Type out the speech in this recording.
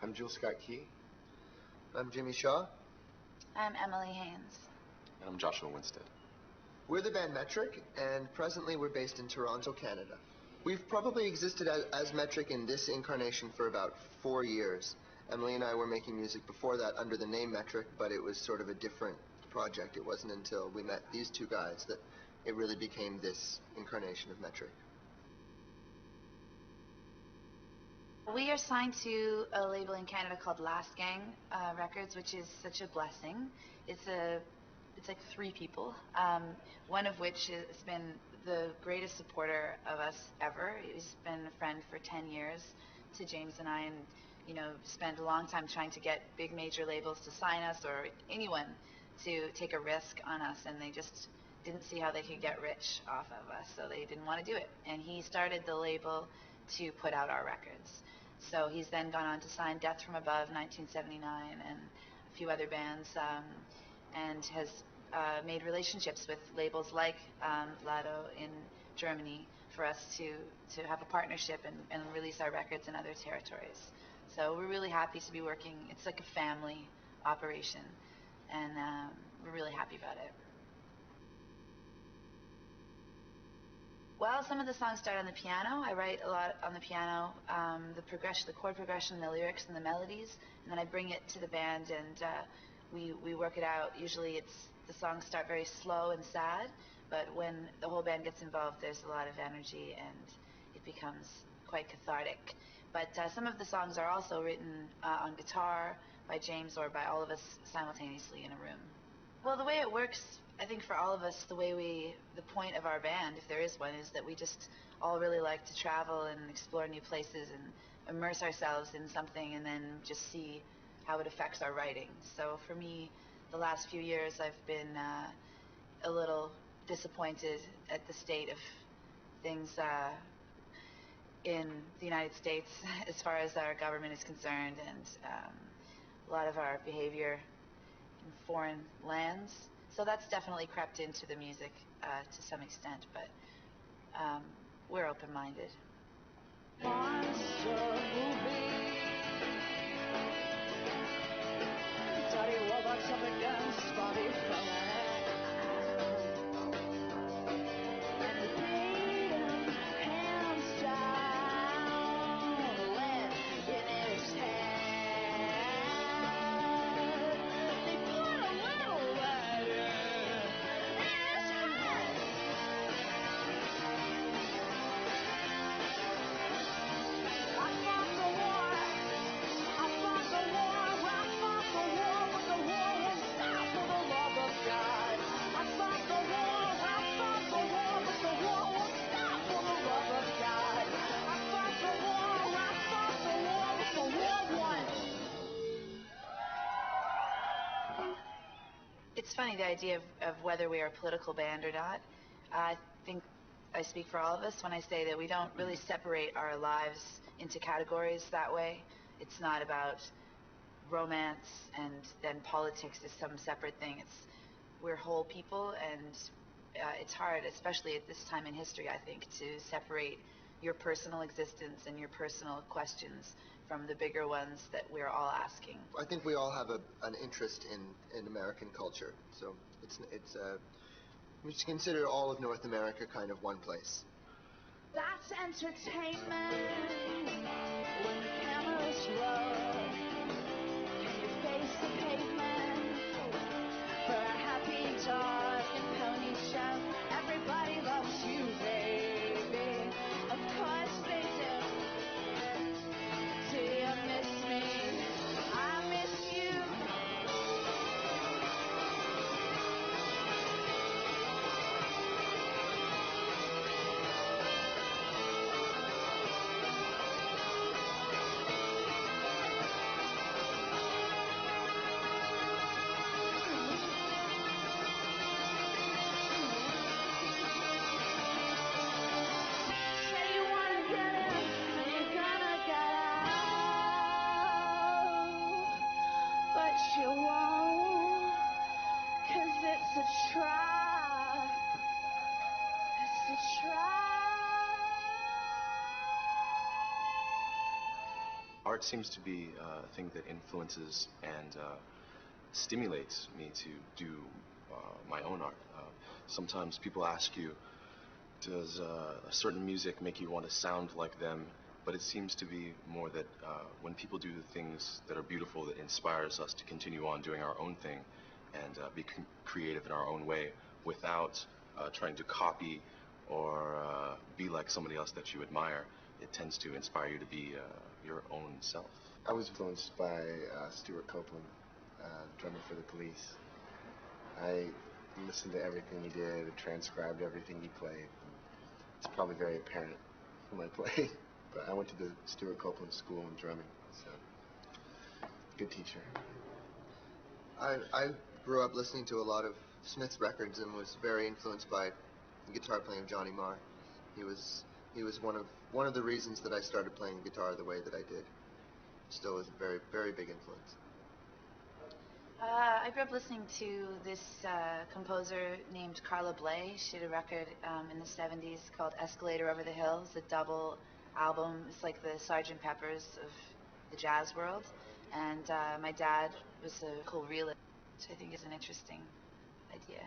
I'm Jules Scott Key. I'm Jimmy Shaw. I'm Emily Haynes. And I'm Joshua Winstead. We're the band Metric, and presently we're based in Toronto, Canada. We've probably existed as Metric in this incarnation for about 4 years. Emily and I were making music before that under the name Metric, but it was sort of a different project. It wasn't until we met these two guys that it really became this incarnation of Metric. We are signed to a label in Canada called Last Gang Records, which is such a blessing. It's like 3 people, one of which has been the greatest supporter of us ever. He's been a friend for 10 years to James and I, and spent a long time trying to get big major labels to sign us or anyone to take a risk on us, and they just didn't see how they could get rich off of us, so they didn't want to do it. And he started the label to put out our records. So he's then gone on to sign Death from Above, 1979, and a few other bands, and has made relationships with labels like Lado in Germany for us to have a partnership and release our records in other territories. So we're really happy to be working. It's like a family operation, and we're really happy about it. Well, some of the songs start on the piano. I write a lot on the piano, the chord progression, the lyrics, and the melodies, and then I bring it to the band, and we work it out. Usually the songs start very slow and sad, but when the whole band gets involved, there's a lot of energy, and it becomes quite cathartic. But some of the songs are also written on guitar by James or by all of us simultaneously in a room. Well, the way it works, I think for all of us, the point of our band, if there is one, is that we just all really like to travel and explore new places and immerse ourselves in something and then just see how it affects our writing. So for me, the last few years I've been a little disappointed at the state of things in the United States as far as our government is concerned, and a lot of our behavior in foreign lands. So that's definitely crept into the music to some extent, but we're open-minded. It's funny, the idea of whether we are a political band or not. I think I speak for all of us when I say that we don't really separate our lives into categories that way. It's not about romance and then politics is some separate thing. We're whole people, and it's hard, especially at this time in history, I think, to separate your personal existence and your personal questions from the bigger ones that we're all asking. I think we all have an interest in American culture, so we should consider all of North America kind of one place. That's entertainment when the cameras roll. Can you face the pavement for a happy dog and pony show? Everybody loves you, baby. Of course they do. Do you miss me? I miss you. Art seems to be a thing that influences and stimulates me to do my own art. Sometimes people ask you, does a certain music make you want to sound like them? But it seems to be more that when people do the things that are beautiful, that inspires us to continue on doing our own thing and be creative in our own way without trying to copy or be like somebody else that you admire. It tends to inspire you to be your own self. I was influenced by Stuart Copeland, drummer for the Police. I listened to everything he did, transcribed everything he played. It's probably very apparent from my playing, but I went to the Stuart Copeland School in drumming, so good teacher. I grew up listening to a lot of Smith's records and was very influenced by the guitar playing of Johnny Marr. He was one of the reasons that I started playing guitar the way that I did. Still is a very, very big influence. I grew up listening to this composer named Carla Bley. She did a record in the 70s called Escalator Over the Hills, a double album. It's like the Sgt. Pepper's of the jazz world. And my dad was a cool realist, which I think is an interesting idea.